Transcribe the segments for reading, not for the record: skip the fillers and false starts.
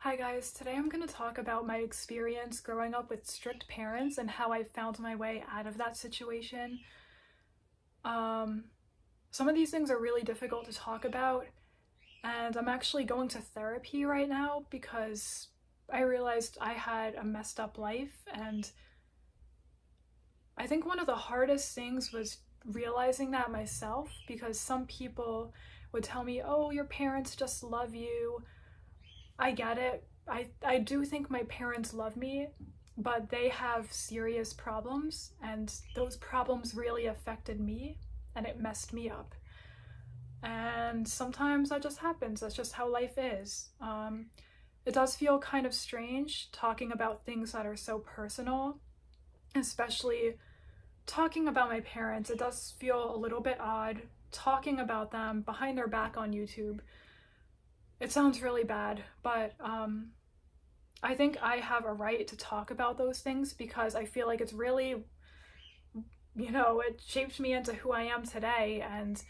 Hi guys, today I'm going to talk about my experience growing up with strict parents and how I found my way out of that situation. Some of these things are really difficult to talk about, and I'm actually going to therapy right now because I realized I had a messed up life, and I think one of the hardest things was realizing that myself, because some people would tell me, oh, your parents just love you. I get it. I do think my parents love me, but they have serious problems, and those problems really affected me, and it messed me up. And sometimes that just happens. That's just how life is. It does feel kind of strange talking about things that are so personal, especially talking about my parents. It does feel a little bit odd talking about them behind their back on YouTube. It sounds really bad, but I think I have a right to talk about those things because I feel like it's really, it shaped me into who I am today, and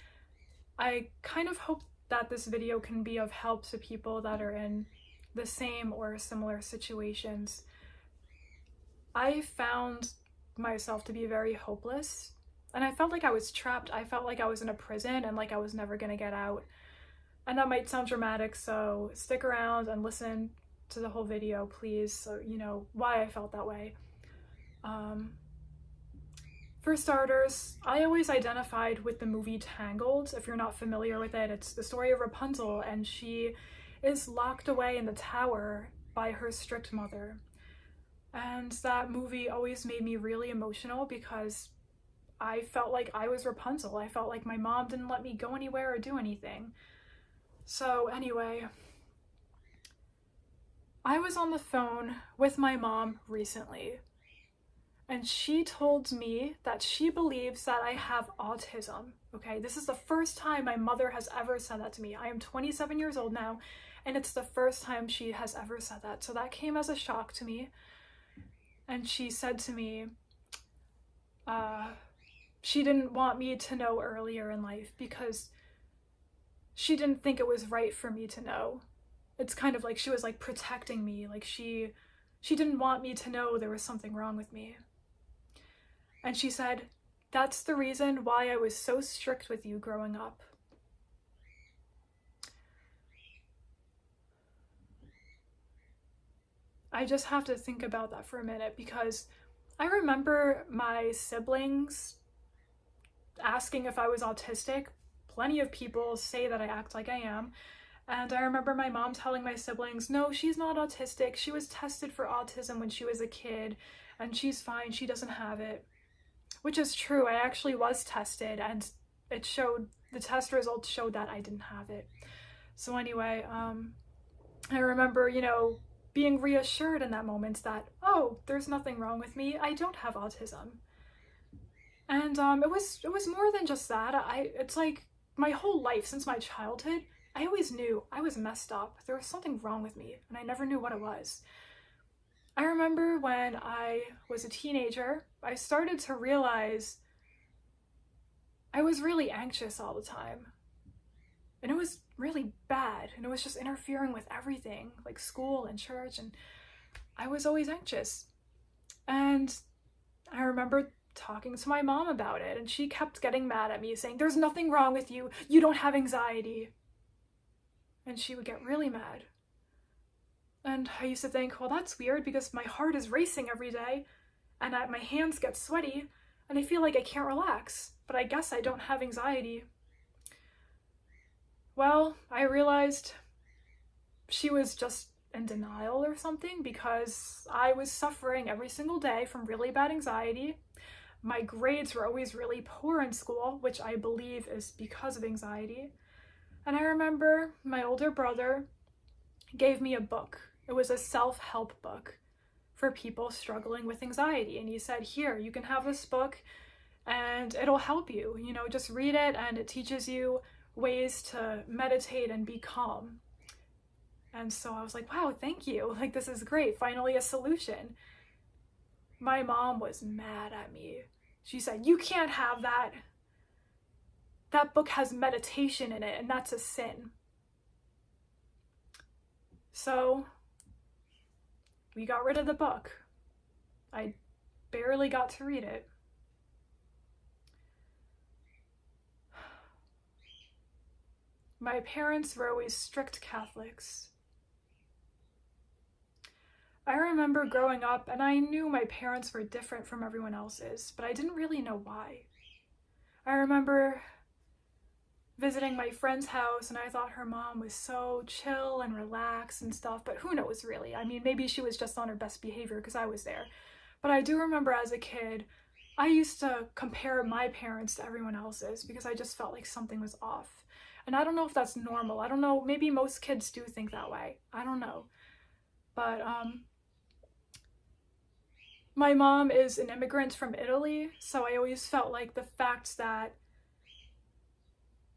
I kind of hope that this video can be of help to people that are in the same or similar situations. I found myself to be very hopeless, and I felt like I was trapped. I felt like I was in a prison and like I was never gonna get out. And that might sound dramatic, so stick around and listen to the whole video, please, so you know why I felt that way. For starters, I always identified with the movie Tangled. If you're not familiar with it, it's the story of Rapunzel, and she is locked away in the tower by her strict mother. And that movie always made me really emotional because I felt like I was Rapunzel. I felt like my mom didn't let me go anywhere or do anything. So anyway, I was on the phone with my mom recently, and she told me that she believes that I have autism. Okay, this is the first time my mother has ever said that to me. I am 27 years old now, and it's the first time she has ever said that. So that came as a shock to me. And she said to me, she didn't want me to know earlier in life because she didn't think it was right for me to know. It's kind of like she was like protecting me, like she didn't want me to know there was something wrong with me. And she said, that's the reason why I was so strict with you growing up. I just have to think about that for a minute because I remember my siblings asking if I was autistic. Plenty of people say that I act like I am. And I remember my mom telling my siblings, no, she's not autistic. She was tested for autism when she was a kid, and she's fine. She doesn't have it. Which is true. I actually was tested, and it showed, the test results showed that I didn't have it. So anyway, I remember, being reassured in that moment that, oh, there's nothing wrong with me. I don't have autism. And it was more than just that. It's like my whole life since my childhood, I always knew I was messed up. There was something wrong with me, and I never knew what it was. I remember when I was a teenager, I started to realize I was really anxious all the time. And it was really bad, and it was just interfering with everything, like school and church, and I was always anxious. And I remember talking to my mom about it, and she kept getting mad at me, saying, there's nothing wrong with you. You don't have anxiety. And she would get really mad. And I used to think, well, that's weird because my heart is racing every day, and my hands get sweaty, and I feel like I can't relax, but I guess I don't have anxiety. Well, I realized she was just in denial or something because I was suffering every single day from really bad anxiety. My grades were always really poor in school, which I believe is because of anxiety. And I remember my older brother gave me a book. It was a self-help book for people struggling with anxiety. And he said, here, you can have this book and it'll help you. Just read it, and it teaches you ways to meditate and be calm. And so I was like, wow, thank you. Like, this is great. Finally a solution. My mom was mad at me. She said, you can't have that. That book has meditation in it, and that's a sin. So we got rid of the book. I barely got to read it. My parents were always strict Catholics. I remember growing up and I knew my parents were different from everyone else's, but I didn't really know why. I remember visiting my friend's house and I thought her mom was so chill and relaxed and stuff, but who knows really? I mean, maybe she was just on her best behavior because I was there. But I do remember as a kid, I used to compare my parents to everyone else's because I just felt like something was off. And I don't know if that's normal. I don't know, maybe most kids do think that way. I don't know. But my mom is an immigrant from Italy, so I always felt like the fact that,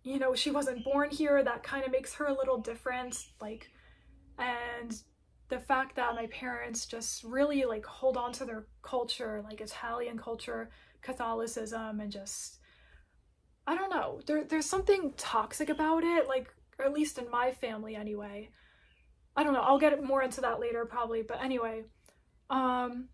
you know, she wasn't born here, that kind of makes her a little different, like, and the fact that my parents just really like hold on to their culture, like Italian culture, Catholicism, and just, I don't know, there's something toxic about it, like, or at least in my family anyway. I don't know, I'll get more into that later probably, but anyway.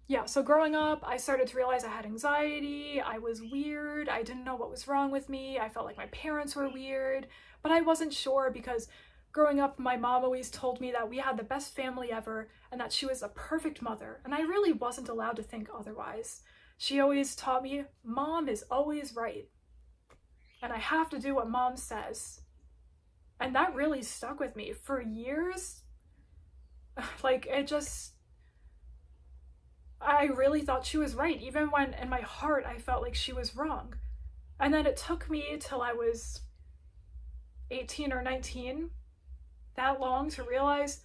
Yeah, so growing up, I started to realize I had anxiety, I was weird, I didn't know what was wrong with me, I felt like my parents were weird, but I wasn't sure because growing up, my mom always told me that we had the best family ever and that she was a perfect mother, and I really wasn't allowed to think otherwise. She always taught me, Mom is always right, and I have to do what Mom says. And that really stuck with me for years. Like, it just, I really thought she was right, even when in my heart I felt like she was wrong. And then it took me till I was 18 or 19, that long, to realize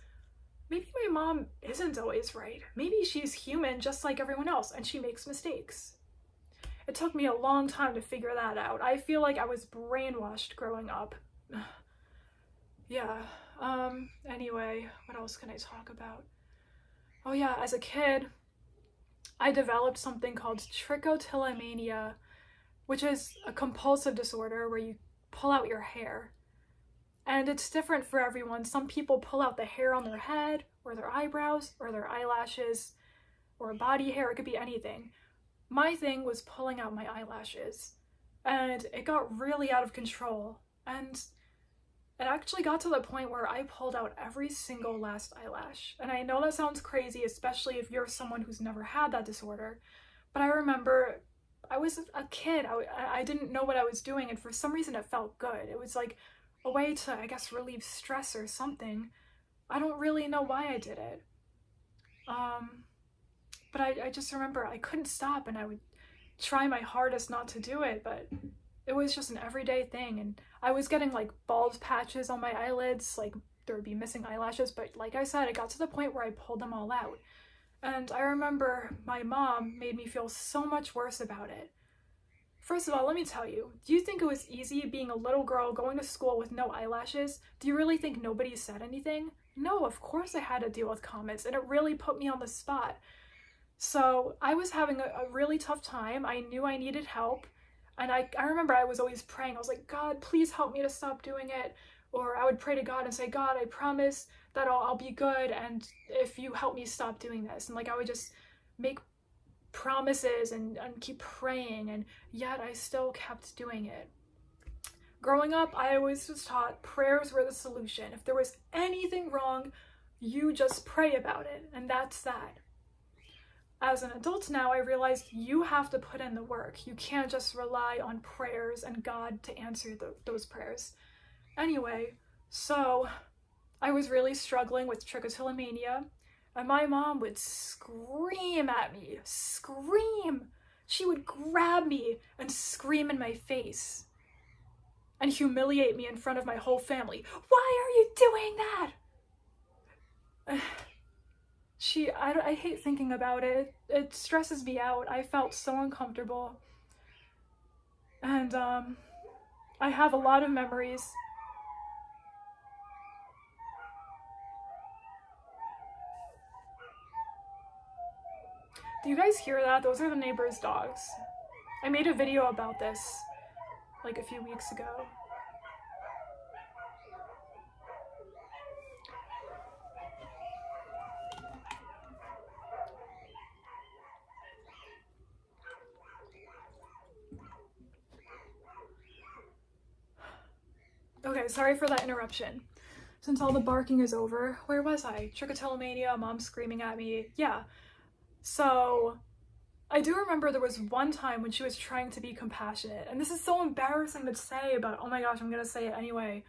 maybe my mom isn't always right. Maybe she's human just like everyone else and she makes mistakes. It took me a long time to figure that out. I feel like I was brainwashed growing up. Yeah, anyway, what else can I talk about? Oh yeah, as a kid, I developed something called trichotillomania, which is a compulsive disorder where you pull out your hair. And it's different for everyone. Some people pull out the hair on their head, or their eyebrows, or their eyelashes, or body hair. It could be anything. My thing was pulling out my eyelashes. And it got really out of control. And it actually got to the point where I pulled out every single last eyelash. And I know that sounds crazy, especially if you're someone who's never had that disorder. But I remember I was a kid. I didn't know what I was doing. And for some reason, it felt good. It was like a way to, I guess, relieve stress or something. I don't really know why I did it. But I just remember I couldn't stop and I would try my hardest not to do it, but it was just an everyday thing. And I was getting like bald patches on my eyelids, like there would be missing eyelashes, but like I said, it got to the point where I pulled them all out. And I remember my mom made me feel so much worse about it. First of all, let me tell you, do you think it was easy being a little girl going to school with no eyelashes? Do you really think nobody said anything? No, of course I had to deal with comments, and it really put me on the spot. So I was having a really tough time. I knew I needed help. And I remember I was always praying. I was like, God, please help me to stop doing it. Or I would pray to God and say, God, I promise that I'll be good. And if you help me stop doing this. And like, I would just make promises and keep praying. And yet I still kept doing it. Growing up, I always was taught prayers were the solution. If there was anything wrong, you just pray about it. And that's that. As an adult now, I realized you have to put in the work. You can't just rely on prayers and God to answer those prayers. Anyway, so I was really struggling with trichotillomania, and my mom would scream at me. Scream! She would grab me and scream in my face and humiliate me in front of my whole family. Why are you doing that? I hate thinking about it. It stresses me out. I felt so uncomfortable. And, I have a lot of memories. Do you guys hear that? Those are the neighbors' dogs. I made a video about this, like a few weeks ago. Okay, sorry for that interruption. Since all the barking is over, where was I? Trichotillomania, mom screaming at me. Yeah. So I do remember there was one time when she was trying to be compassionate, and this is so embarrassing to say, but oh my gosh, I'm gonna say it anyway.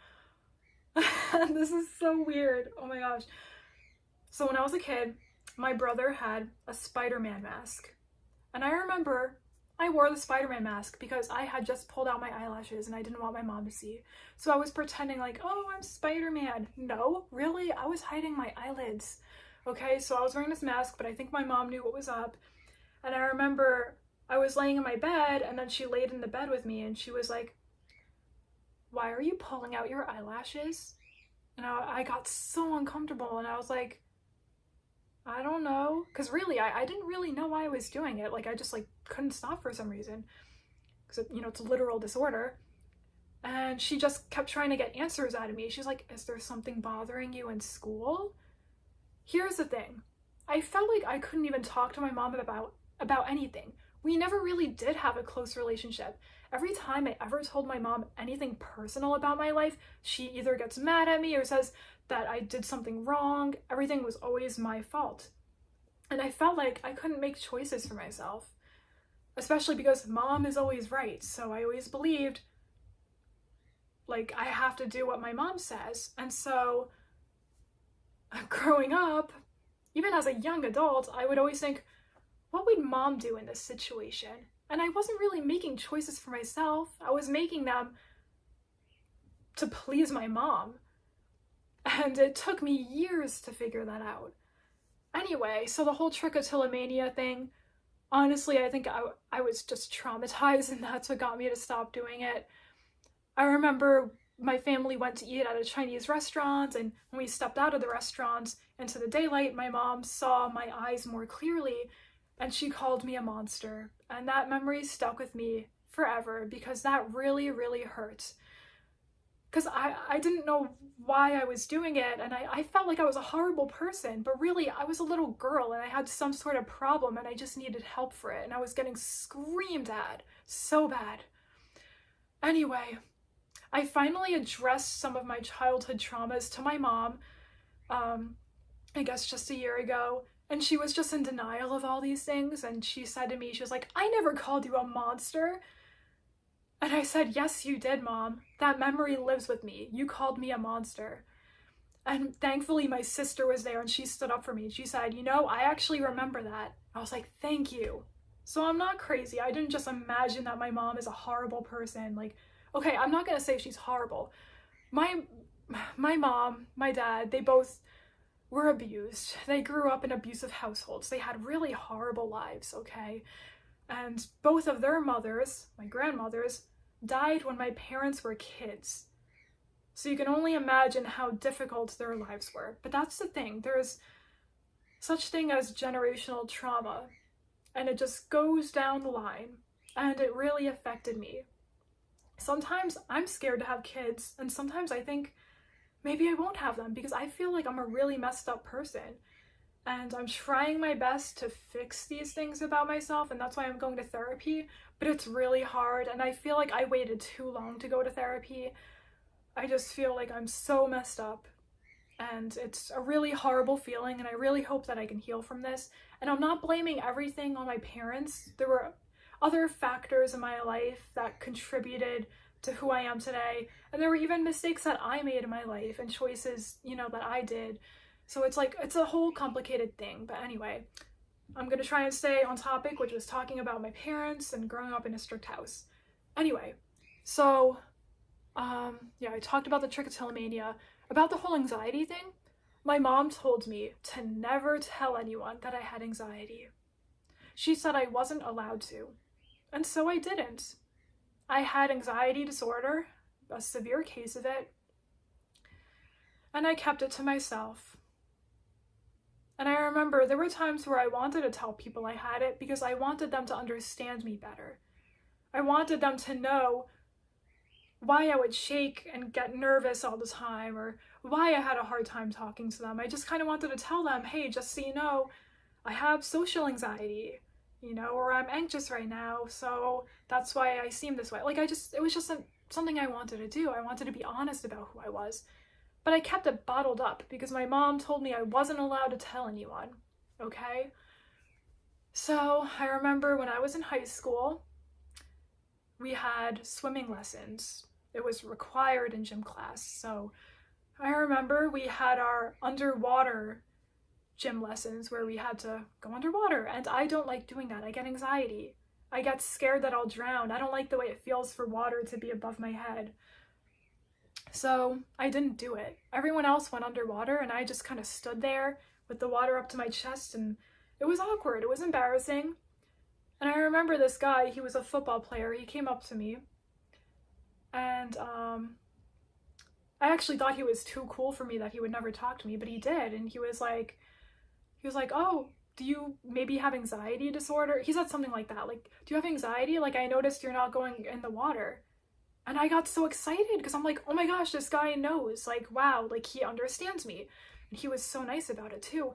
This is so weird. Oh my gosh. So when I was a kid, my brother had a Spider-Man mask. And I remember I wore the Spider-Man mask because I had just pulled out my eyelashes and I didn't want my mom to see. So I was pretending like, oh, I'm Spider-Man. No, really? I was hiding my eyelids. Okay, so I was wearing this mask, but I think my mom knew what was up. And I remember I was laying in my bed and then she laid in the bed with me and she was like, why are you pulling out your eyelashes? And I got so uncomfortable and I was like, I don't know. Because really, I didn't really know why I was doing it. Like, I just, like, couldn't stop for some reason. Because, you know, it's a literal disorder. And she just kept trying to get answers out of me. She's like, is there something bothering you in school? Here's the thing. I felt like I couldn't even talk to my mom about anything. We never really did have a close relationship. Every time I ever told my mom anything personal about my life, she either gets mad at me or says that I did something wrong. Everything was always my fault. And I felt like I couldn't make choices for myself, especially because mom is always right. So I always believed like I have to do what my mom says. And so growing up, even as a young adult, I would always think, what would mom do in this situation? And I wasn't really making choices for myself. I was making them to please my mom. And it took me years to figure that out. Anyway, so the whole trichotillomania thing, honestly, I think I was just traumatized and that's what got me to stop doing it. I remember my family went to eat at a Chinese restaurant, and when we stepped out of the restaurant into the daylight, my mom saw my eyes more clearly and she called me a monster. And that memory stuck with me forever because that really, really hurt. Because I didn't know why I was doing it, and I felt like I was a horrible person, but really I was a little girl and I had some sort of problem and I just needed help for it, and I was getting screamed at so bad. Anyway, I finally addressed some of my childhood traumas to my mom, I guess just a year ago, and she was just in denial of all these things, and she said to me, she was like, I never called you a monster. And I said, yes, you did, Mom. That memory lives with me. You called me a monster. And thankfully, my sister was there and she stood up for me. She said, you know, I actually remember that. I was like, thank you. So I'm not crazy. I didn't just imagine that my mom is a horrible person. Like, okay, I'm not going to say she's horrible. My mom, my dad, they both were abused. They grew up in abusive households. They had really horrible lives, okay? And both of their mothers, my grandmothers, died when my parents were kids. So you can only imagine how difficult their lives were. But that's the thing. There's such thing as generational trauma. And it just goes down the line. And it really affected me. Sometimes I'm scared to have kids. And sometimes I think maybe I won't have them because I feel like I'm a really messed up person. And I'm trying my best to fix these things about myself, and that's why I'm going to therapy, but it's really hard, and I feel like I waited too long to go to therapy. I just feel like I'm so messed up, and it's a really horrible feeling, and I really hope that I can heal from this. And I'm not blaming everything on my parents. There were other factors in my life that contributed to who I am today, and there were even mistakes that I made in my life and choices, you know, that I did. So it's like, it's a whole complicated thing. But anyway, I'm going to try and stay on topic, which was talking about my parents and growing up in a strict house. Anyway, so, yeah, I talked about the trichotillomania. About the whole anxiety thing, my mom told me to never tell anyone that I had anxiety. She said I wasn't allowed to. And so I didn't. I had anxiety disorder, a severe case of it, and I kept it to myself. And I remember there were times where I wanted to tell people I had it because I wanted them to understand me better. I wanted them to know why I would shake and get nervous all the time, or why I had a hard time talking to them. I just kind of wanted to tell them, hey, just so you know, I have social anxiety, you know, or I'm anxious right now, so that's why I seem this way. Like, it was just something I wanted to do. I wanted to be honest about who I was. But I kept it bottled up because my mom told me I wasn't allowed to tell anyone, okay? So I remember when I was in high school, we had swimming lessons. It was required in gym class. So I remember we had our underwater gym lessons where we had to go underwater, and I don't like doing that. I get anxiety. I get scared that I'll drown. I don't like the way it feels for water to be above my head. So I didn't do it. Everyone else went underwater and I just kind of stood there with the water up to my chest, and it was awkward. It was embarrassing. And I remember this guy, he was a football player. He came up to me and I actually thought he was too cool for me, that he would never talk to me, but he did. And he was like, oh, do you maybe have anxiety disorder? He said something like that. Like, do you have anxiety? Like, I noticed you're not going in the water. And I got so excited because I'm like, oh my gosh, this guy knows. Like, wow, like he understands me. And he was so nice about it too.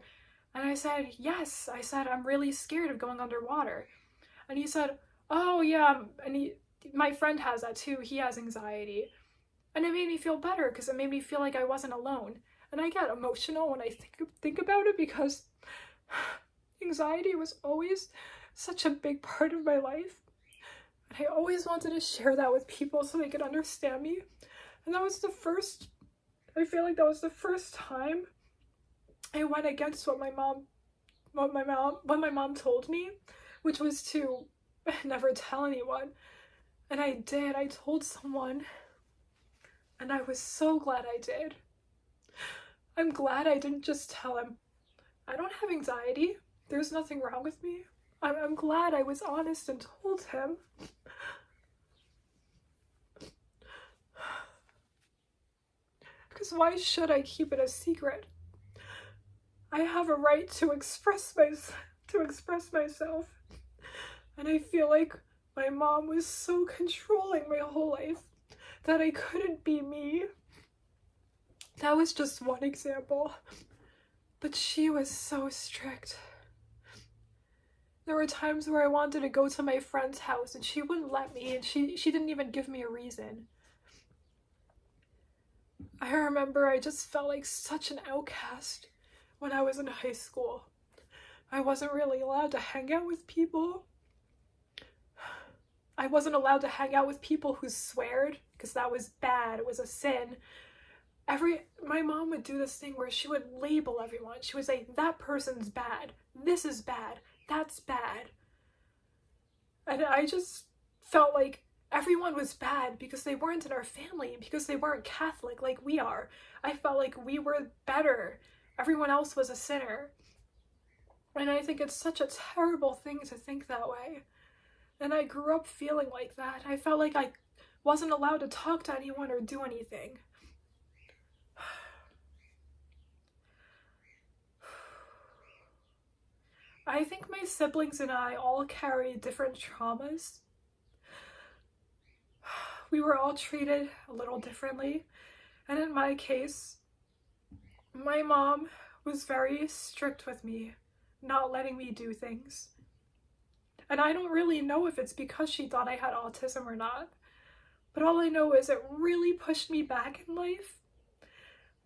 And I said, yes. I said, I'm really scared of going underwater. And he said, oh yeah. And my friend has that too. He has anxiety. And it made me feel better because it made me feel like I wasn't alone. And I get emotional when I think about it because anxiety was always such a big part of my life. And I always wanted to share that with people so they could understand me. And that was I feel like that was the first time I went against what my mom told me, which was to never tell anyone. And I did. I told someone. And I was so glad I did. I'm glad I didn't just tell him, I don't have anxiety. There's nothing wrong with me. I'm glad I was honest and told him. Because why should I keep it a secret? I have a right to express myself. And I feel like my mom was so controlling my whole life that I couldn't be me. That was just one example. But she was so strict. There were times where I wanted to go to my friend's house and she wouldn't let me, and she didn't even give me a reason. I remember I just felt like such an outcast when I was in high school. I wasn't really allowed to hang out with people. I wasn't allowed to hang out with people who sweared, because that was bad. It was a sin. My mom would do this thing where she would label everyone. She would say, that person's bad. This is bad. That's bad. And I just felt like everyone was bad because they weren't in our family, because they weren't Catholic like we are. I felt like we were better. Everyone else was a sinner. And I think it's such a terrible thing to think that way. And I grew up feeling like that. I felt like I wasn't allowed to talk to anyone or do anything. I think my siblings and I all carry different traumas. We were all treated a little differently. And in my case, my mom was very strict with me, not letting me do things. And I don't really know if it's because she thought I had autism or not. But all I know is it really pushed me back in life.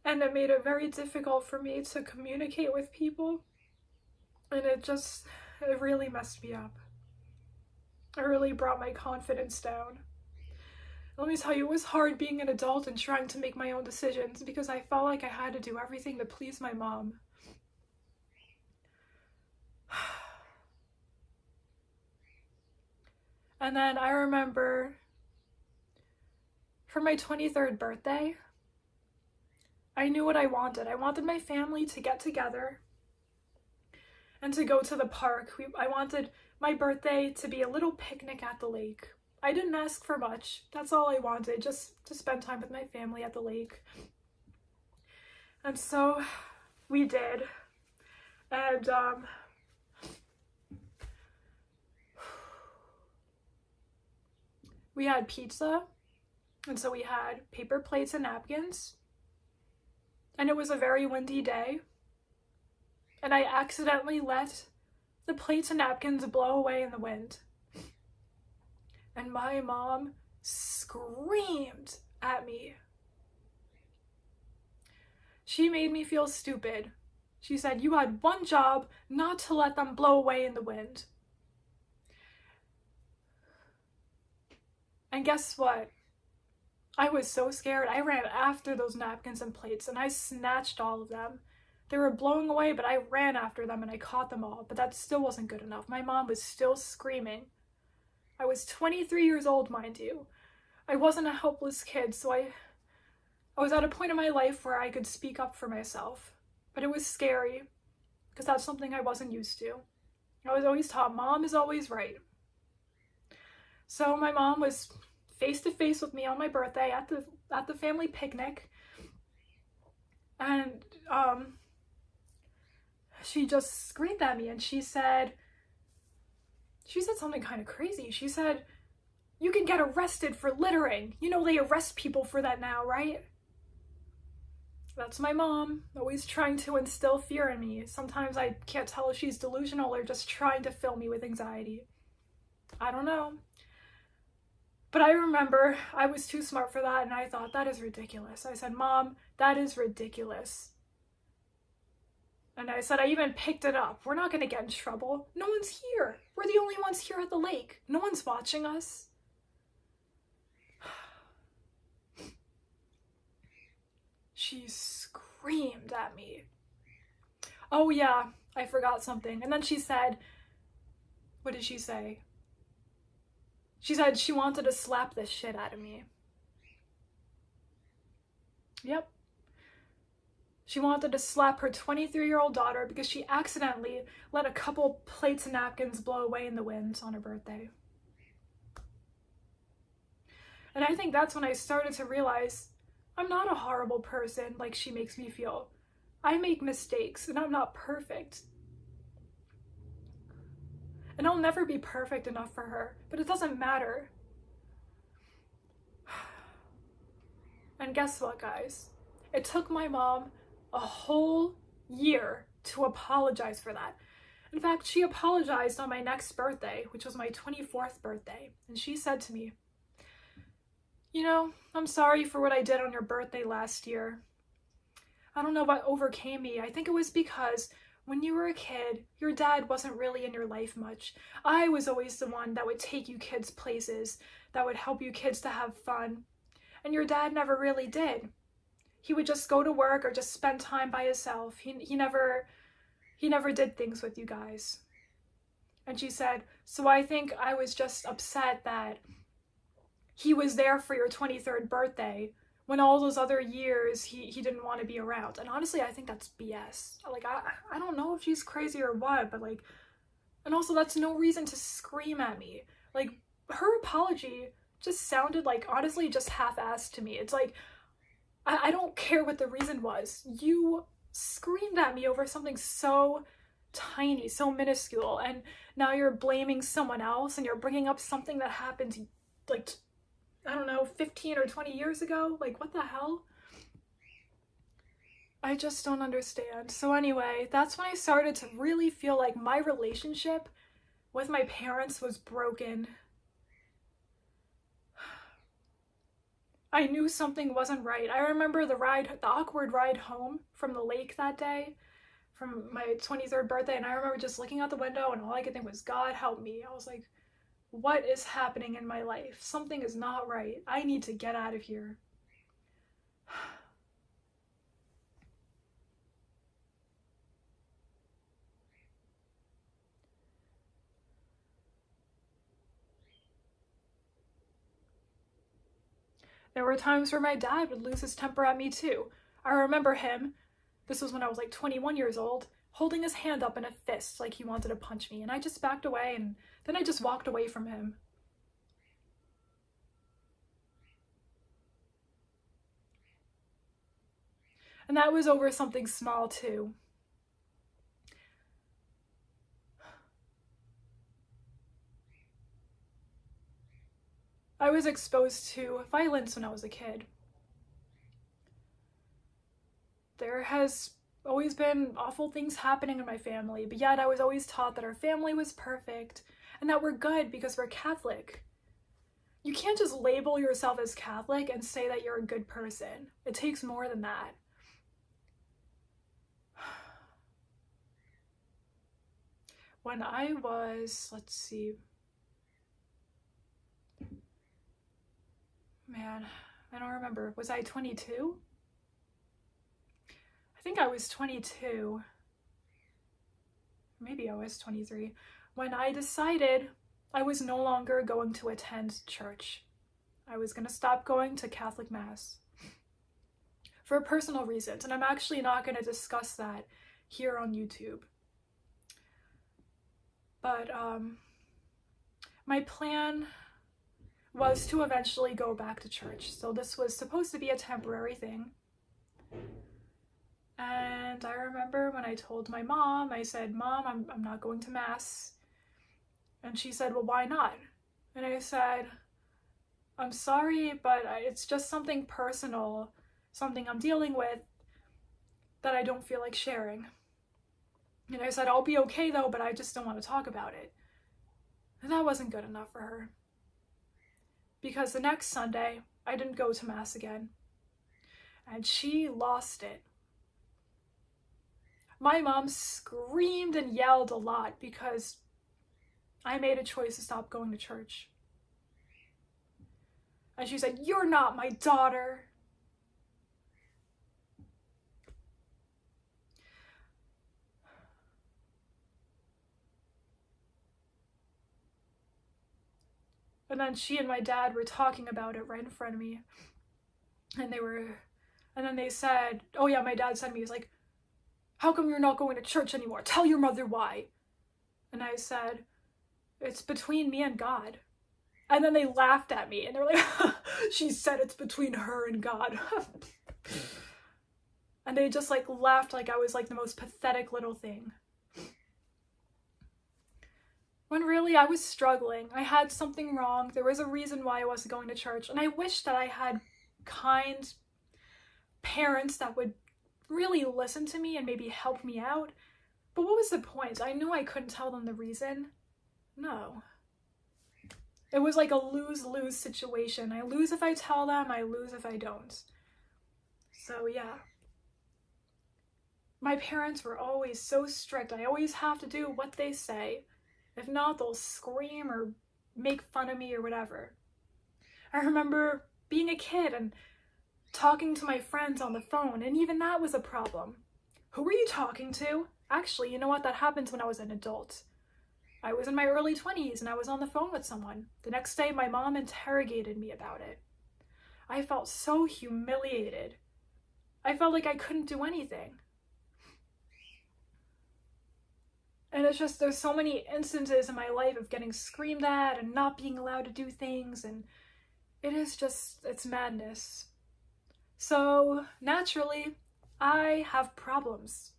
And it made it very difficult for me to communicate with people. And it really messed me up. It really brought my confidence down. Let me tell you, it was hard being an adult and trying to make my own decisions because I felt like I had to do everything to please my mom. And then I remember for my 23rd birthday, I knew what I wanted. I wanted my family to get together and to go to the park. I wanted my birthday to be a little picnic at the lake. I didn't ask for much. That's all I wanted, just to spend time with my family at the lake. And so we did. And we had pizza. And so we had paper plates and napkins. And it was a very windy day. And I accidentally let the plates and napkins blow away in the wind. And my mom screamed at me. She made me feel stupid. She said, "You had one job, not to let them blow away in the wind." And guess what? I was so scared. I ran after those napkins and plates and I snatched all of them. They were blowing away, but I ran after them and I caught them all. But that still wasn't good enough. My mom was still screaming. I was 23 years old, mind you. I wasn't a helpless kid, so I was at a point in my life where I could speak up for myself. But it was scary, because that's something I wasn't used to. I was always taught mom is always right. So my mom was face to face with me on my birthday at the family picnic, and she just screamed at me and she said something kind of crazy. She said, "You can get arrested for littering. You know they arrest people for that now, right?" That's my mom, always trying to instill fear in me. Sometimes I can't tell if she's delusional or just trying to fill me with anxiety. I don't know. But I remember I was too smart for that and I thought, that is ridiculous. I said, "Mom, that is ridiculous." And I said, I even picked it up. We're not going to get in trouble. No one's here. We're the only ones here at the lake. No one's watching us. She screamed at me. Oh yeah, I forgot something. And then she said, what did she say? She said she wanted to slap the shit out of me. Yep. She wanted to slap her 23-year-old daughter because she accidentally let a couple plates and napkins blow away in the wind on her birthday. And I think that's when I started to realize I'm not a horrible person like she makes me feel. I make mistakes and I'm not perfect. And I'll never be perfect enough for her, but it doesn't matter. And guess what, guys? It took my mom a whole year to apologize for that. In fact, she apologized on my next birthday, which was my 24th birthday. And she said to me, "You know, I'm sorry for what I did on your birthday last year. I don't know what overcame me. I think it was because when you were a kid, your dad wasn't really in your life much. I was always the one that would take you kids places, that would help you kids to have fun. And your dad never really did. He would just go to work or just spend time by himself. He never did things with you guys." And she said, "So I think I was just upset that he was there for your 23rd birthday when all those other years he didn't want to be around." And honestly, I think that's BS. Like, I don't know if she's crazy or what, but like, and also that's no reason to scream at me. Like, her apology just sounded like, honestly, just half-assed to me. It's like, I don't care what the reason was. You screamed at me over something so tiny, so minuscule, and now you're blaming someone else and you're bringing up something that happened like, I don't know, 15 or 20 years ago? Like, what the hell? I just don't understand. So anyway, that's when I started to really feel like my relationship with my parents was broken. I knew something wasn't right. I remember the awkward ride home from the lake that day, from my 23rd birthday, and I remember just looking out the window and all I could think was, God help me. I was like, what is happening in my life? Something is not right. I need to get out of here. There were times where my dad would lose his temper at me too. I remember him, this was when I was like 21 years old, holding his hand up in a fist like he wanted to punch me, and I just backed away, and then I just walked away from him. And that was over something small too. I was exposed to violence when I was a kid. There has always been awful things happening in my family, but yet I was always taught that our family was perfect and that we're good because we're Catholic. you can't just label yourself as Catholic and say that you're a good person. It takes more than that. When I was, let's see, man, I don't remember. Was I 22? I think I was 22. Maybe I was 23. When I decided I was no longer going to attend church. I was going to stop going to Catholic Mass for personal reasons, and I'm actually not going to discuss that here on YouTube. But my plan was to eventually go back to church. So this was supposed to be a temporary thing. And I remember when I told my mom, I said, Mom, I'm not going to Mass. And she said, well, why not? And I said, I'm sorry, but it's just something personal, something I'm dealing with that I don't feel like sharing. And I said, I'll be okay though, but I just don't want to talk about it. And that wasn't good enough for her. Because the next Sunday, I didn't go to Mass again. And she lost it. My mom screamed and yelled a lot because I made a choice to stop going to church. And she said, you're not my daughter. And then she and my dad were talking about it right in front of me. And then they said, oh yeah, my dad said to me, he's like, how come you're not going to church anymore? Tell your mother why. And I said, it's between me and God. And then they laughed at me and they're like, she said it's between her and God. And they just like laughed like I was like the most pathetic little thing. When really I was struggling. I had something wrong. There was a reason why I wasn't going to church. And I wish that I had kind parents that would really listen to me and maybe help me out. But what was the point? I knew I couldn't tell them the reason. No. It was like a lose-lose situation. I lose if I tell them, I lose if I don't. So yeah. My parents were always so strict. I always have to do what they say. If not, they'll scream or make fun of me or whatever. I remember being a kid and talking to my friends on the phone, and even that was a problem. Who were you talking to? Actually, you know what? That happened when I was an adult. I was in my early 20s and I was on the phone with someone. The next day, my mom interrogated me about it. I felt so humiliated. I felt like I couldn't do anything. And it's just, there's so many instances in my life of getting screamed at and not being allowed to do things, and it is just, it's madness. So naturally, I have problems.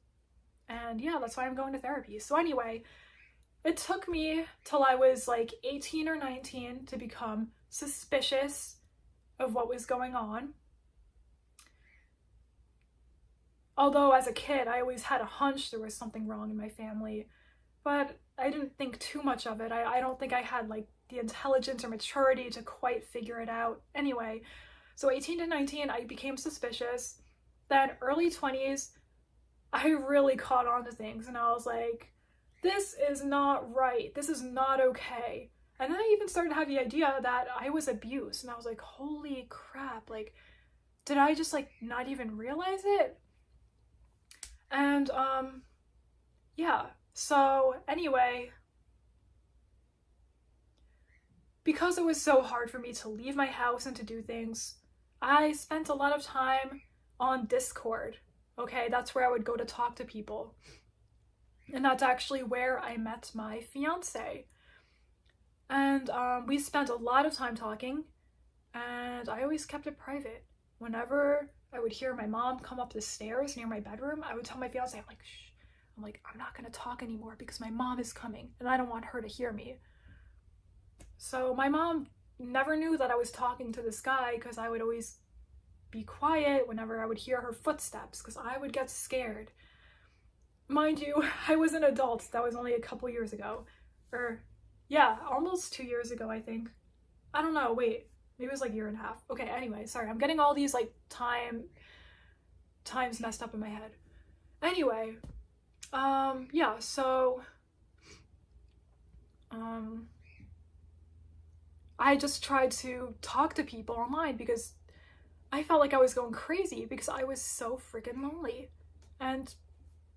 And yeah, that's why I'm going to therapy. So anyway, it took me till I was like 18 or 19 to become suspicious of what was going on. Although as a kid, I always had a hunch there was something wrong in my family, but I didn't think too much of it. I don't think I had like the intelligence or maturity to quite figure it out. Anyway, so 18 to 19, I became suspicious. Then early 20s, I really caught on to things and I was like, this is not right. This is not okay. And then I even started to have the idea that I was abused. And I was like, holy crap. Like, did I just like not even realize it? And yeah. So anyway, because it was so hard for me to leave my house and to do things, I spent a lot of time on Discord. Okay, that's where I would go to talk to people. And that's actually where I met my fiance. And we spent a lot of time talking, and I always kept it private. Whenever I would hear my mom come up the stairs near my bedroom, I would tell my fiance, I'm like, shh. I'm not gonna talk anymore because my mom is coming and I don't want her to hear me. So my mom never knew that I was talking to this guy because I would always be quiet whenever I would hear her footsteps because I would get scared. Mind you, I was an adult. That was only a couple years ago. Or, yeah, almost 2 years ago, I think. I don't know, wait, maybe it was like a year and a half. Okay, anyway, sorry, I'm getting all these like times messed up in my head. Anyway, yeah, so um I just tried to talk to people online because I felt like I was going crazy because I was so freaking lonely. And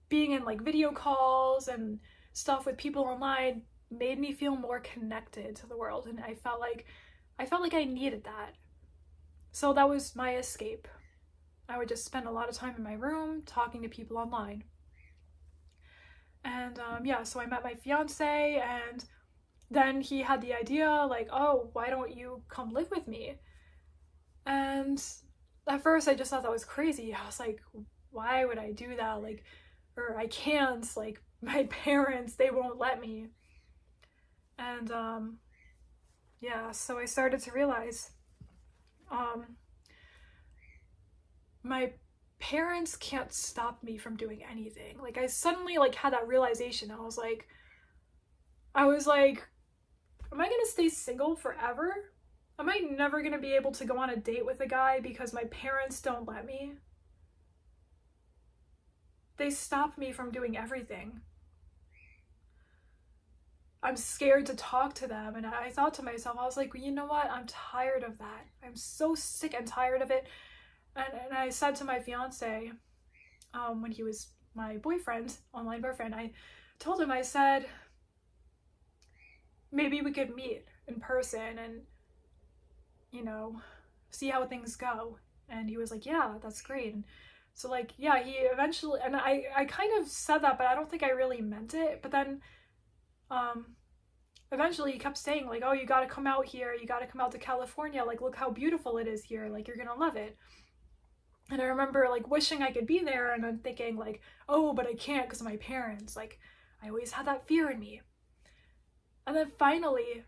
being in like video calls and stuff with people online made me feel more connected to the world, and I felt like I needed that. So that was my escape. I would just spend a lot of time in my room talking to people online. And yeah, so I met my fiance, and then he had the idea like, oh, why don't you come live with me? And at first I just thought that was crazy. I was like, why would I do that? Like, or I can't, like, my parents, they won't let me. And yeah, so I started to realize um my parents can't stop me from doing anything. Like, I suddenly like had that realization. I was like, am I gonna stay single forever? Am I never gonna be able to go on a date with a guy because my parents don't let me? They stop me from doing everything. I'm scared to talk to them. And I thought to myself, I was like, well, you know what? I'm tired of that. I'm so sick and tired of it. And I said to my fiance, when he was my boyfriend, online boyfriend, I told him, I said, maybe we could meet in person and, you know, see how things go. And he was like, yeah, that's great. And so, like, yeah, he eventually, and I kind of said that, but I don't think I really meant it. But then, um, eventually he kept saying, like, oh, you gotta come out here, you gotta come out to California, like, look how beautiful it is here, like, you're gonna love it. And I remember, like, wishing I could be there, and I'm thinking, like, oh, but I can't because of my parents. Like, I always had that fear in me. And then finally,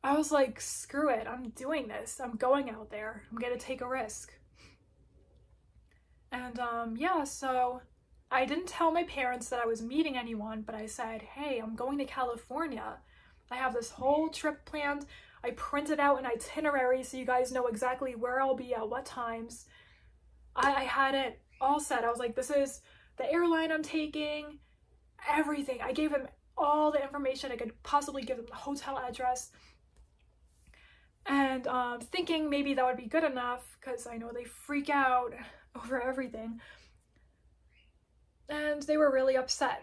I was like, screw it, I'm doing this. I'm going out there. I'm gonna take a risk. And yeah, so I didn't tell my parents that I was meeting anyone, but I said, hey, I'm going to California. I have this whole trip planned. I printed out an itinerary so you guys know exactly where I'll be at what times. I had it all set. I was like, this is the airline I'm taking, everything. I gave him all the information I could possibly give him, the hotel address. And thinking maybe that would be good enough because I know they freak out over everything. And they were really upset.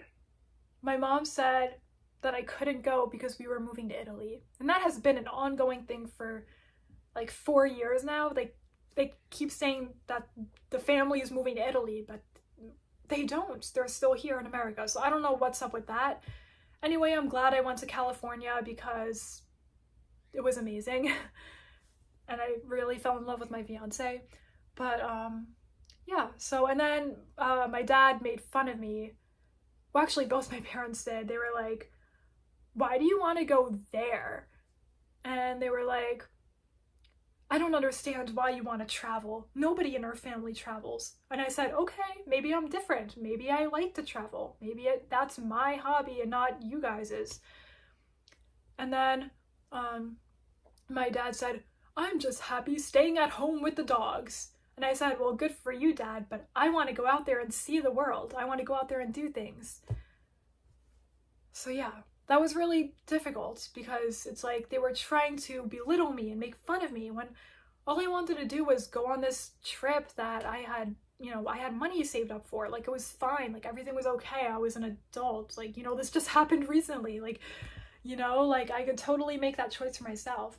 My mom said that I couldn't go because we were moving to Italy. And that has been an ongoing thing for like 4 years now. They keep saying that the family is moving to Italy, but they don't. They're still here in America. So I don't know what's up with that. Anyway, I'm glad I went to California because it was amazing. And I really fell in love with my fiance. But yeah, so, and then my dad made fun of me. Well, actually, both my parents did. They were like, why do you want to go there? And they were like, I don't understand why you want to travel. Nobody in our family travels. And I said, okay, maybe I'm different. Maybe I like to travel. Maybe that's my hobby and not you guys's. And then my dad said, I'm just happy staying at home with the dogs. And I said, well, good for you, Dad, but I want to go out there and see the world. I want to go out there and do things. So yeah, that was really difficult because it's like they were trying to belittle me and make fun of me when all I wanted to do was go on this trip that I had, I had money saved up for. Like, it was fine. Like, everything was okay. I was an adult. Like, this just happened recently. Like, like I could totally make that choice for myself.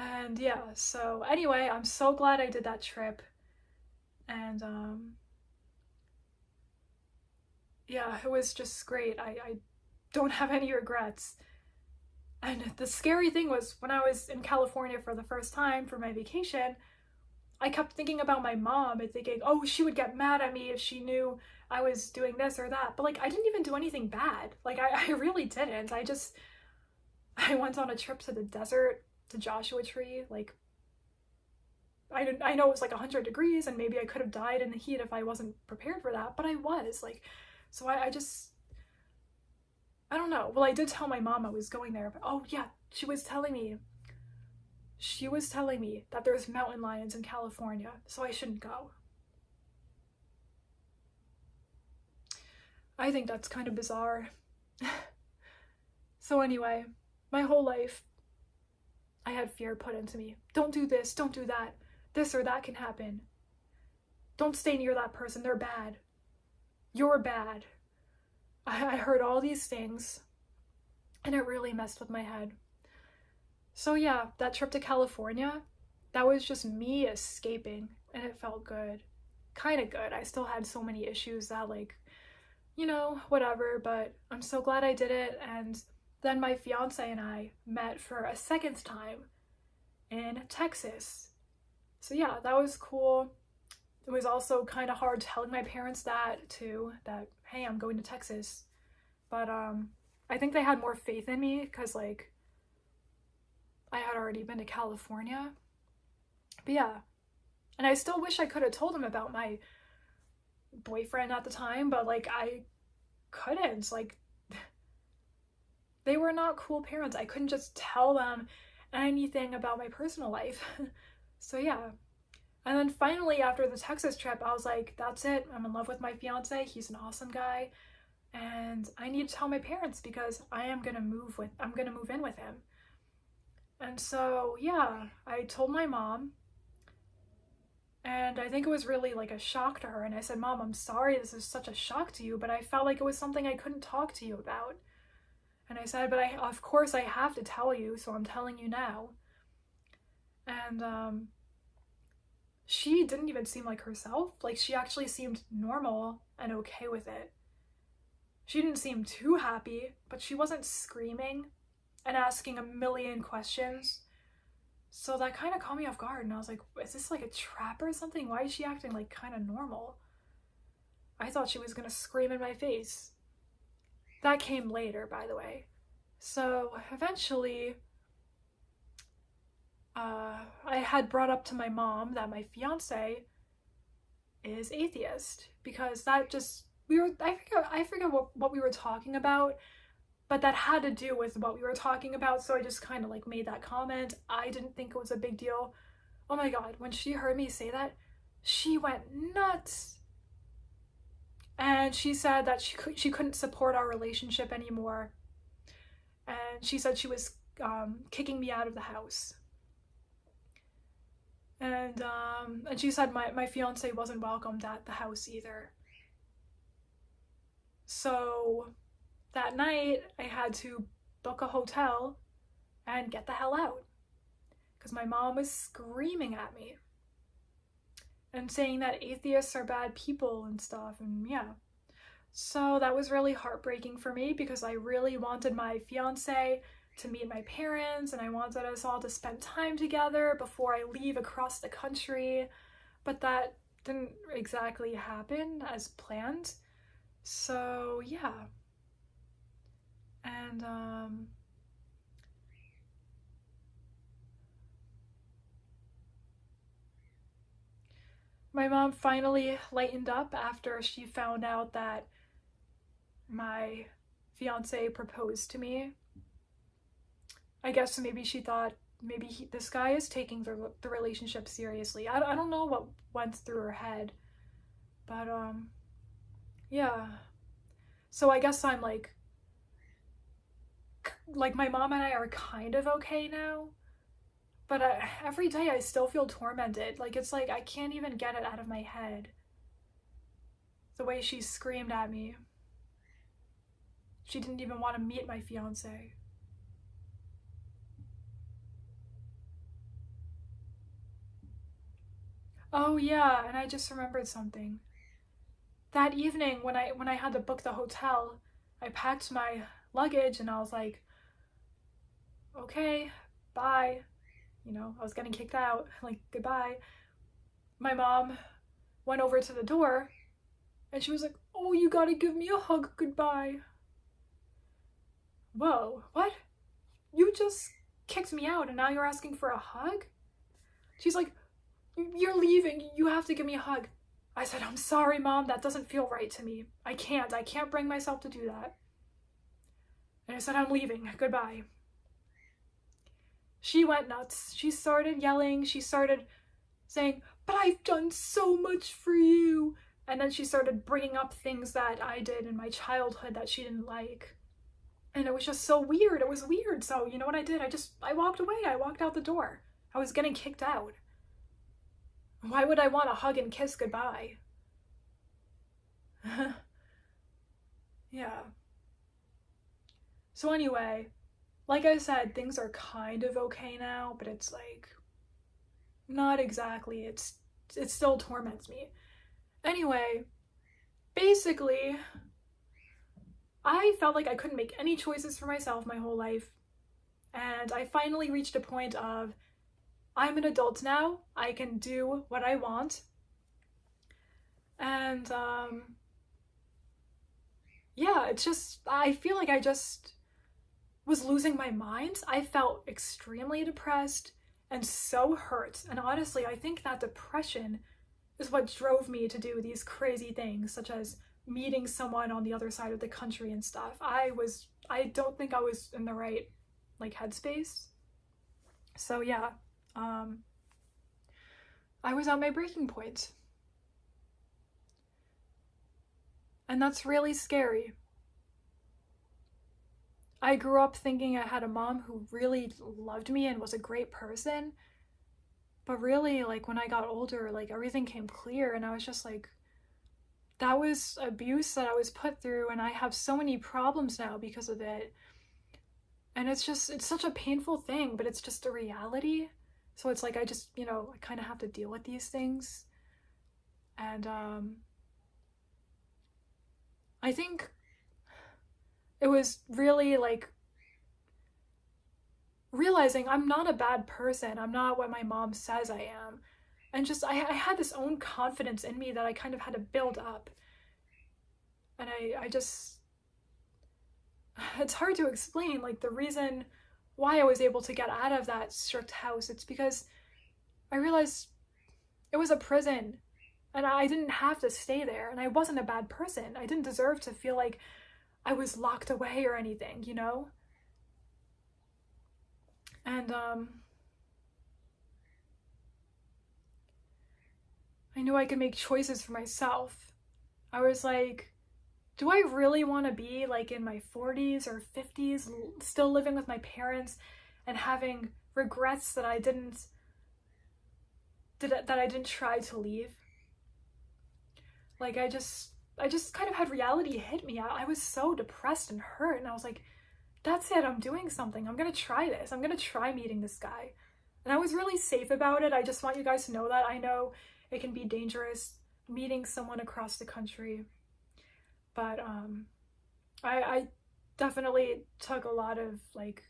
And yeah, so anyway, I'm so glad I did that trip. And yeah, it was just great. I don't have any regrets. And the scary thing was when I was in California for the first time for my vacation, I kept thinking about my mom and thinking, oh, she would get mad at me if she knew I was doing this or that. But like, I didn't even do anything bad. Like, I really didn't. I went on a trip to the desert, to Joshua Tree. Like, I know it was like 100 degrees and maybe I could have died in the heat if I wasn't prepared for that, but I was. Like, so I don't know. Well, I did tell my mom I was going there, but oh yeah, she was telling me She was telling me that there's mountain lions in California, so I shouldn't go. I think that's kind of bizarre. So anyway, my whole life, I had fear put into me. Don't do this, don't do that. This or that can happen. Don't stay near that person, they're bad. You're bad. I heard all these things, and it really messed with my head. So yeah, that trip to California, that was just me escaping, and it felt good. Kind of good. I still had so many issues that, like, whatever, but I'm so glad I did it. And then my fiance and I met for a second time in Texas. So yeah, that was cool. It was also kind of hard telling my parents that too, that hey, I'm going to Texas. But I think they had more faith in me because, like, I had already been to California. But yeah, and I still wish I could have told them about my boyfriend at the time, but like I couldn't. Like, they were not cool parents. I couldn't just tell them anything about my personal life. So yeah. And then finally, after the Texas trip, I was like, that's it. I'm in love with my fiance. He's an awesome guy. And I need to tell my parents because I'm gonna move in with him. And so yeah, I told my mom, and I think it was really like a shock to her. And I said, Mom, I'm sorry this is such a shock to you, but I felt like it was something I couldn't talk to you about. And I said, but of course I have to tell you, so I'm telling you now. And she didn't even seem like herself. Like, she actually seemed normal and okay with it. She didn't seem too happy, but she wasn't screaming and asking a million questions. So that kind of caught me off guard, and I was like, is this like a trap or something? Why is she acting like kind of normal? I thought she was gonna scream in my face. That came later, by the way. So eventually, I had brought up to my mom that my fiance is atheist, because that just, I forget what we were talking about, but that had to do with what we were talking about, so I just kind of like made that comment. I didn't think it was a big deal. Oh my god, when she heard me say that, she went nuts. And she said that she couldn't support our relationship anymore. And she said she was kicking me out of the house. And she said my fiance wasn't welcomed at the house either. So that night, I had to book a hotel and get the hell out, because my mom was screaming at me and saying that atheists are bad people and stuff, and yeah. So that was really heartbreaking for me, because I really wanted my fiance to meet my parents, and I wanted us all to spend time together before I leave across the country, but that didn't exactly happen as planned. So yeah. And my mom finally lightened up after she found out that my fiance proposed to me. I guess maybe she thought maybe this guy is taking the relationship seriously. I don't know what went through her head, but yeah. So I guess I'm like my mom and I are kind of okay now, but every day I still feel tormented. Like, it's like I can't even get it out of my head. The way she screamed at me. She didn't even want to meet my fiance. Oh yeah, and I just remembered something. That evening when I had to book the hotel, I packed my luggage and I was like, okay, bye. I was getting kicked out, like, goodbye. My mom went over to the door and she was like, oh, you gotta give me a hug goodbye. Whoa, what? You just kicked me out and now you're asking for a hug? She's like, you're leaving, you have to give me a hug. I said, I'm sorry, Mom, that doesn't feel right to me. I can't bring myself to do that. And I said, I'm leaving, goodbye. She went nuts. She started yelling. She started saying, "But I've done so much for you." And then she started bringing up things that I did in my childhood that she didn't like. And it was just so weird. It was weird. So, you know what I did? I walked away. I walked out the door. I was getting kicked out. Why would I want to hug and kiss goodbye? Yeah. So anyway, like I said, things are kind of okay now, but it's like not exactly. It still torments me. Anyway, basically, I felt like I couldn't make any choices for myself my whole life. And I finally reached a point of I'm an adult now. I can do what I want. And yeah, it's just, I feel like I just was losing my mind. I felt extremely depressed and so hurt. And honestly, I think that depression is what drove me to do these crazy things, such as meeting someone on the other side of the country and stuff. I don't think I was in the right like headspace. So yeah, I was at my breaking point. And that's really scary. I grew up thinking I had a mom who really loved me and was a great person. But really, like when I got older, like everything came clear and I was just like, that was abuse that I was put through and I have so many problems now because of it. And it's such a painful thing, but it's just a reality. So it's like I just, I kind of have to deal with these things. And I think it was really like realizing I'm not a bad person. I'm not what my mom says I am. And just, I had this own confidence in me that I kind of had to build up. And I just, it's hard to explain, like the reason why I was able to get out of that strict house. It's because I realized it was a prison and I didn't have to stay there. And I wasn't a bad person. I didn't deserve to feel like I was locked away or anything, And I knew I could make choices for myself. I was like, do I really want to be like in my 40s or 50s still living with my parents and having regrets that I didn't try to leave? Like I just kind of had reality hit me. I was so depressed and hurt and I was like, that's it, I'm doing something. I'm going to try this. I'm going to try meeting this guy. And I was really safe about it. I just want you guys to know that. I know it can be dangerous meeting someone across the country. But I definitely took a lot of like,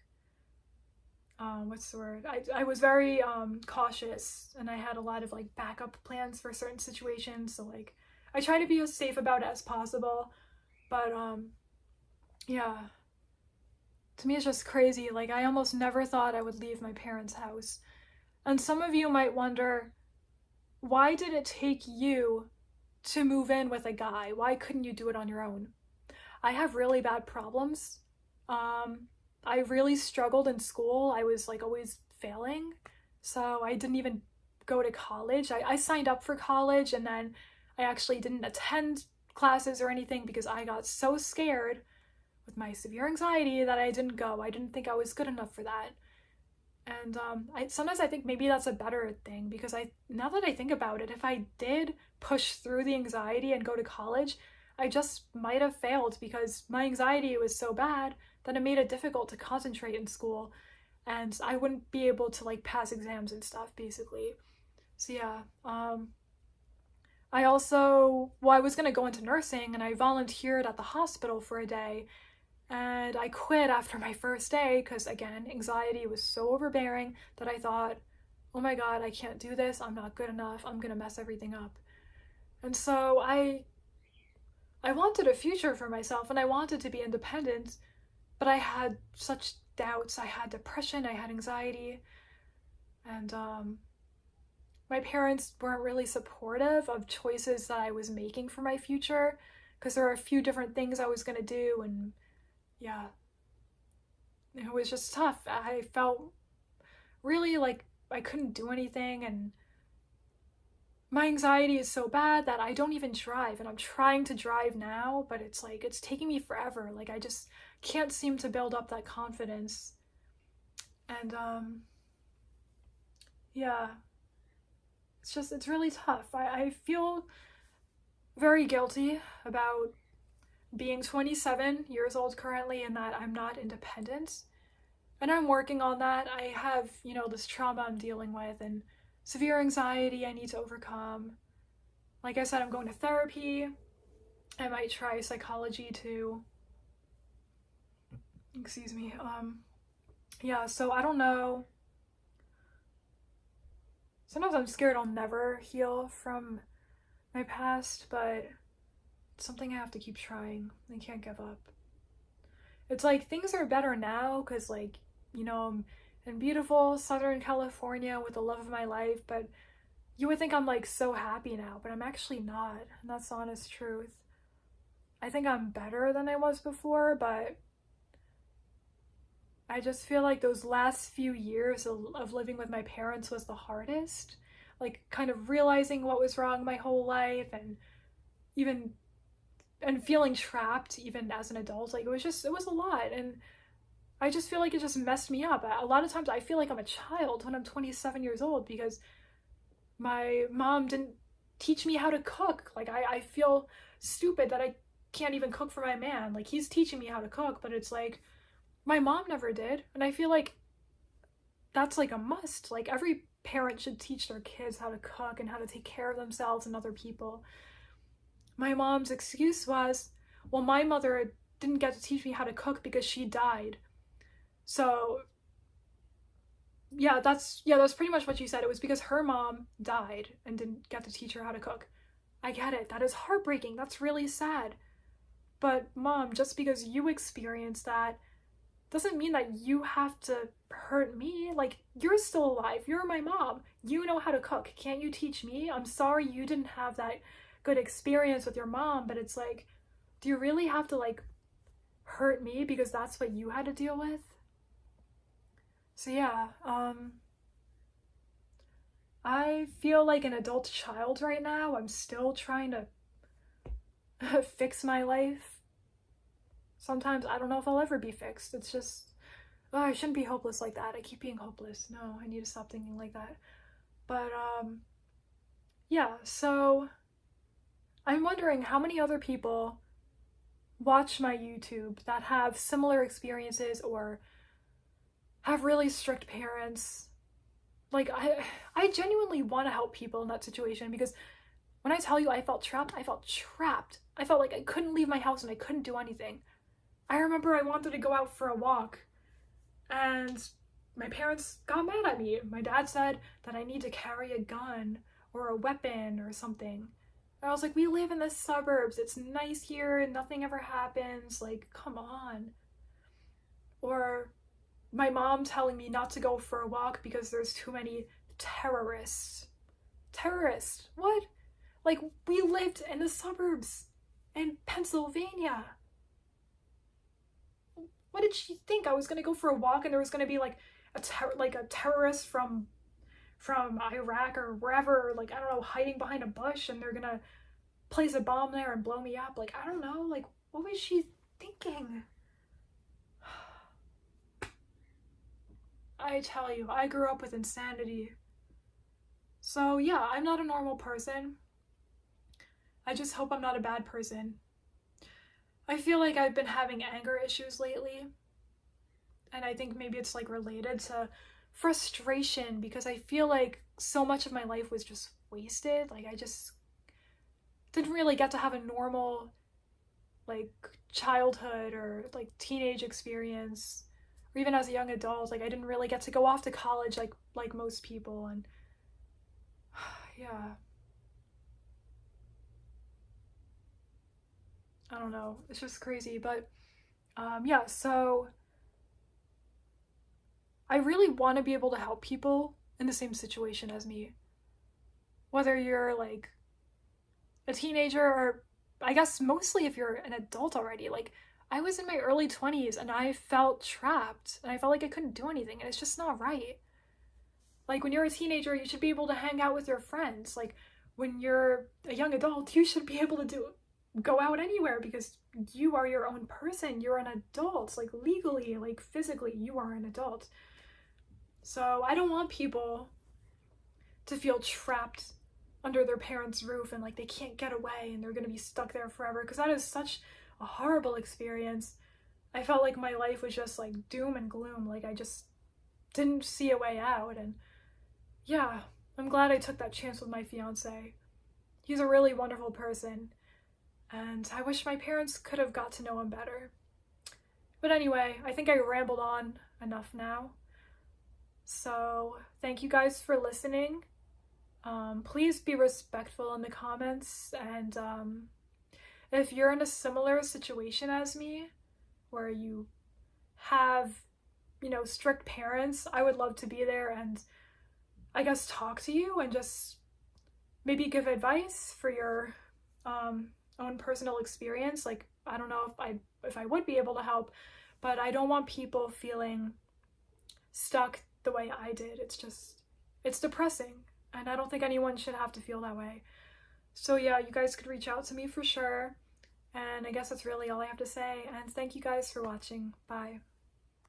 what's the word? I was very cautious and I had a lot of like backup plans for certain situations. So like I try to be as safe about it as possible. But yeah, to me it's just crazy. Like I almost never thought I would leave my parents' house. And some of you might wonder, why did it take you to move in with a guy? Why couldn't you do it on your own? I have really bad problems. I really struggled in school. I was like always failing. So I didn't even go to college. I signed up for college and then I actually didn't attend classes or anything because I got so scared with my severe anxiety that I didn't go. I didn't think I was good enough for that. And sometimes I think maybe that's a better thing because now that I think about it, if I did push through the anxiety and go to college, I just might have failed because my anxiety was so bad that it made it difficult to concentrate in school and I wouldn't be able to like pass exams and stuff basically. So yeah, I was going to go into nursing and I volunteered at the hospital for a day and I quit after my first day because, again, anxiety was so overbearing that I thought, oh my God, I can't do this. I'm not good enough. I'm going to mess everything up. And so I wanted a future for myself and I wanted to be independent, but I had such doubts. I had depression, I had anxiety, and my parents weren't really supportive of choices that I was making for my future because there were a few different things I was going to do and yeah, it was just tough. I felt really like I couldn't do anything, and my anxiety is so bad that I don't even drive, and I'm trying to drive now, but it's like it's taking me forever. Like I just can't seem to build up that confidence. And yeah, it's really tough. I feel very guilty about being 27 years old currently and that I'm not independent. And I'm working on that. I have, this trauma I'm dealing with and severe anxiety I need to overcome. Like I said, I'm going to therapy. I might try psychology too. Excuse me. Yeah, so I don't know. Sometimes I'm scared I'll never heal from my past, but it's something I have to keep trying. I can't give up. It's like things are better now because, like, I'm in beautiful Southern California with the love of my life, but you would think I'm like so happy now, but I'm actually not. And that's the honest truth. I think I'm better than I was before, but I just feel like those last few years of living with my parents was the hardest. Like, kind of realizing what was wrong my whole life and even and feeling trapped even as an adult. Like, it was a lot. And I just feel like it just messed me up. A lot of times I feel like I'm a child when I'm 27 years old because my mom didn't teach me how to cook. Like, I feel stupid that I can't even cook for my man. Like, he's teaching me how to cook, but it's like, my mom never did. And I feel like that's like a must. Like, every parent should teach their kids how to cook and how to take care of themselves and other people. My mom's excuse was, well, my mother didn't get to teach me how to cook because she died. So that's pretty much what she said. It was because her mom died and didn't get to teach her how to cook. I get it. That is heartbreaking. That's really sad. But mom, just because you experienced that doesn't mean that you have to hurt me. Like, you're still alive. You're my mom. You know how to cook. Can't you teach me? I'm sorry you didn't have that good experience with your mom, but it's like, do you really have to like hurt me because that's what you had to deal with? So yeah, I feel like an adult child right now. I'm still trying to fix my life. Sometimes I don't know if I'll ever be fixed. It's just, oh, I shouldn't be hopeless like that. I keep being hopeless. No, I need to stop thinking like that. But yeah, so I'm wondering how many other people watch my YouTube that have similar experiences or have really strict parents. Like, I genuinely want to help people in that situation because when I tell you I felt trapped, I felt trapped. I felt like I couldn't leave my house and I couldn't do anything. I remember I wanted to go out for a walk and my parents got mad at me. My dad said that I need to carry a gun or a weapon or something. And I was like, we live in the suburbs. It's nice here and nothing ever happens. Like, come on. Or my mom telling me not to go for a walk because there's too many terrorists. Terrorists? What? Like, we lived in the suburbs in Pennsylvania. What did she think? I was gonna go for a walk and there was gonna be like a terrorist from Iraq or wherever, like, I don't know, hiding behind a bush and they're gonna place a bomb there and blow me up. Like, I don't know, like, what was she thinking? I tell you, I grew up with insanity. So yeah, I'm not a normal person. I just hope I'm not a bad person. I feel like I've been having anger issues lately. And I think maybe it's like related to frustration because I feel like so much of my life was just wasted. Like, I just didn't really get to have a normal like childhood or like teenage experience or even as a young adult. Like, I didn't really get to go off to college like most people. And yeah, I don't know, it's just crazy. But yeah, so I really want to be able to help people in the same situation as me, whether you're like a teenager or I guess mostly if you're an adult already. Like, I was in my early 20s and I felt trapped and I felt like I couldn't do anything, and it's just not right. Like when you're a teenager, you should be able to hang out with your friends. Like when you're a young adult, you should be able to go out anywhere because you are your own person. You're an adult, like legally, like physically, you are an adult. So I don't want people to feel trapped under their parents' roof and like they can't get away and they're gonna be stuck there forever, because that is such a horrible experience. I felt like my life was just like doom and gloom. Like I just didn't see a way out. And yeah, I'm glad I took that chance with my fiance. He's a really wonderful person, and I wish my parents could have got to know him better. But anyway, I think I rambled on enough now. So thank you guys for listening. Please be respectful in the comments, and if you're in a similar situation as me, where you have, strict parents, I would love to be there and I guess talk to you and just maybe give advice for your own personal experience. Like, I don't know if I would be able to help, but I don't want people feeling stuck the way I did. It's depressing, and I don't think anyone should have to feel that way. So yeah, you guys could reach out to me for sure. And I guess that's really all I have to say. And thank you guys for watching. Bye.